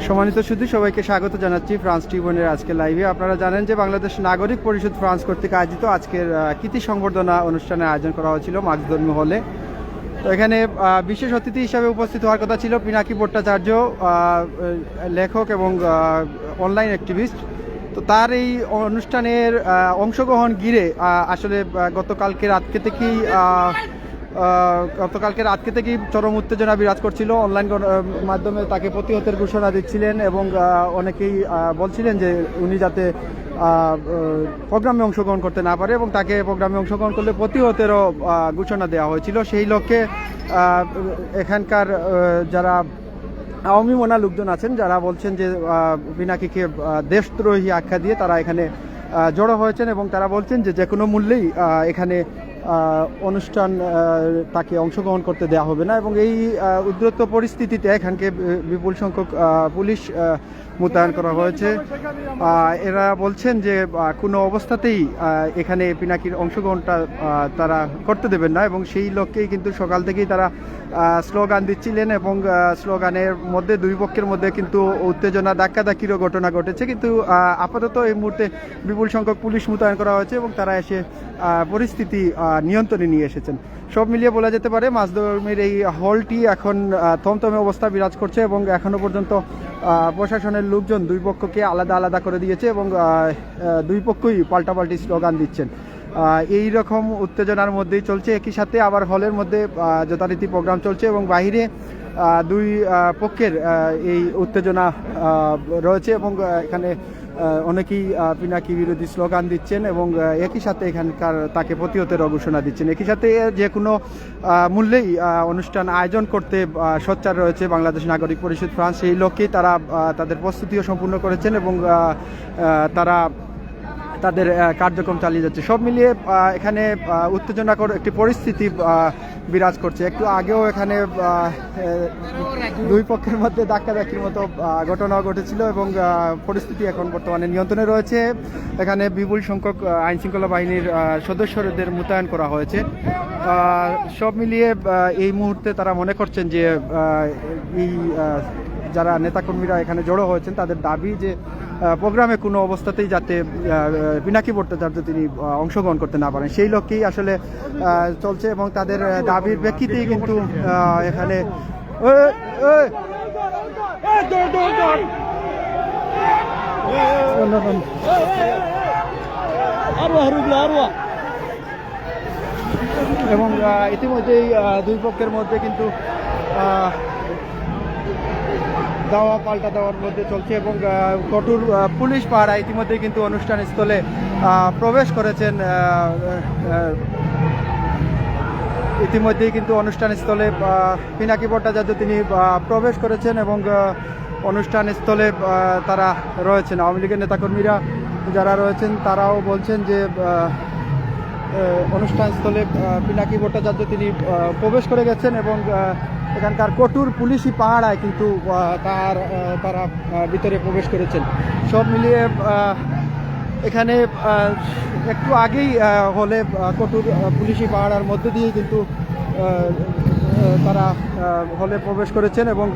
সম্মানিত সুধী, সবাইকে স্বাগত জানাচ্ছি ফ্রান্স ট্রিবিউনের আজকের লাইভে। আপনারা জানেন যে বাংলাদেশ নাগরিক পরিষদ ফ্রান্স কর্তৃক আয়োজিত আজকের কৃতি সংবর্ধনা অনুষ্ঠানের আয়োজন করা হয়েছিল মার্কস ধর্মী হলে। তো এখানে বিশেষ অতিথি হিসাবে উপস্থিত হওয়ার কথা ছিল পিনাকি ভট্টাচার্য, লেখক এবং অনলাইন অ্যাক্টিভিস্ট। তো তার এই অনুষ্ঠানের অংশগ্রহণ ঘিরে আসলে গতকালকে রাতকে থেকেই চরম উত্তেজনা বিরাজ করছিল। অনলাইন মাধ্যমে তাকে প্রতিহতের ঘোষণা দিচ্ছিলেন এবং অনেকেই বলছিলেন যে উনি যাতে প্রোগ্রামে অংশগ্রহণ করতে না পারে এবং তাকে প্রোগ্রামে অংশগ্রহণ করলে প্রতিহতেরও ঘোষণা দেওয়া হয়েছিল। সেই লক্ষ্যে এখানকার যারা আওয়ামী মনা লোকজন আছেন, যারা বলছেন যে পিনাকিকে দেশদ্রোহী আখ্যা দিয়ে তারা এখানে জড়ো হয়েছেন এবং তারা বলছেন যে কোনো মূল্যেই এখানে অনুষ্ঠান তাকে অংশগ্রহণ করতে দেওয়া হবে না এবং এই উদ্রত পরিস্থিতিতে এখানকে বিপুল সংখ্যক পুলিশ মোতায়েন করা হয়েছে। এরা বলছেন যে কোনো অবস্থাতেই এখানে পিনাকির অংশগ্রহণটা তারা করতে দেবেন না এবং সেই লক্ষ্যেই কিন্তু সকাল থেকেই তারা স্লোগান দিচ্ছিলেন এবং স্লোগানের মধ্যে দুই পক্ষের মধ্যে কিন্তু উত্তেজনা ধাক্কাধাক্কিরও ঘটনা ঘটেছে। কিন্তু আপাতত এই মুহূর্তে বিপুল সংখ্যক পুলিশ মোতায়েন করা হয়েছে এবং তারা এসে পরিস্থিতি নিয়ন্ত্রণে নিয়ে এসেছেন। সব মিলিয়ে বলা যেতে পারে মাসদর্মের এই হলটি এখন থমথমে অবস্থা বিরাজ করছে এবং এখনো পর্যন্ত প্রশাসনের লোকজন দুই পক্ষকে আলাদা আলাদা করে দিয়েছে এবং দুই পক্ষই পাল্টাপাল্টি স্লোগান দিচ্ছেন। এই রকম উত্তেজনার মধ্যেই চলছে। একই সাথে আবার হলের মধ্যে যথারীতি প্রোগ্রাম চলছে এবং বাহিরে দুই পক্ষের এই উত্তেজনা রয়েছে এবং এখানে অনেকেই পিনাকি বিরোধী স্লোগান দিচ্ছেন এবং একই সাথে এখানকার তাকে প্রতিহতের ঘোষণা দিচ্ছেন। একই সাথে যে কোনো মূল্যেই অনুষ্ঠান আয়োজন করতে সোচ্চার রয়েছে বাংলাদেশ নাগরিক পরিষদ ফ্রান্স। এই লক্ষ্যেই তারা তাদের প্রস্তুতিও সম্পূর্ণ করেছেন এবং তারা তাদের কার্যক্রম চালিয়ে যাচ্ছে। সব মিলিয়ে এখানে উত্তেজনাকর একটি পরিস্থিতি বিরাজ করছে। একটু আগেও এখানে দুই পক্ষের মধ্যে ধাক্কাধাক্কির মতো ঘটনা ঘটেছিল এবং পরিস্থিতি এখন বর্তমানে নিয়ন্ত্রণে রয়েছে। এখানে বিপুল সংখ্যক আইনশৃঙ্খলা বাহিনীর সদস্যদের মোতায়েন করা হয়েছে। সব মিলিয়ে এই মুহূর্তে তারা মনে করছেন যে এই যারা নেতাকর্মীরা এখানে জড়ো হয়েছেন তাদের দাবি যে প্রোগ্রামে কোনো অবস্থাতেই যাতে পিনাকি ভট্টাচার্য তিনি অংশগ্রহণ করতে না পারেন, সেই লক্ষ্যেই আসলে চলছে এবং তাদের দাবির প্রেক্ষিতেই কিন্তু এখানে এবং ইতিমধ্যেই দুই পক্ষের মধ্যে কিন্তু দাওয়া পাল্টা দেওয়ার মধ্যে চলছে এবং কঠোর পুলিশ পাহারা ইতিমধ্যেই কিন্তু অনুষ্ঠান স্থলে প্রবেশ করেছেন। ইতিমধ্যেই কিন্তু অনুষ্ঠান স্থলে পিনাকি ভট্টাচার্য তিনি প্রবেশ করেছেন এবং অনুষ্ঠান স্থলে তারা রয়েছেন। আওয়ামী লীগের নেতাকর্মীরা যারা রয়েছেন তারাও বলছেন যে অনুষ্ঠান স্থলে পিনাকি ভট্টাচার্য তিনি প্রবেশ করে গেছেন এবং এখানকার কঠোর পুলিশি পাহারায় কিন্তু তারা ভিতরে প্রবেশ করেছেন। সব মিলিয়ে এখানে একটু আগেই হলে কঠোর পুলিশি পাহারার মধ্যে দিয়েই কিন্তু তারা হলে প্রবেশ করেছেন এবং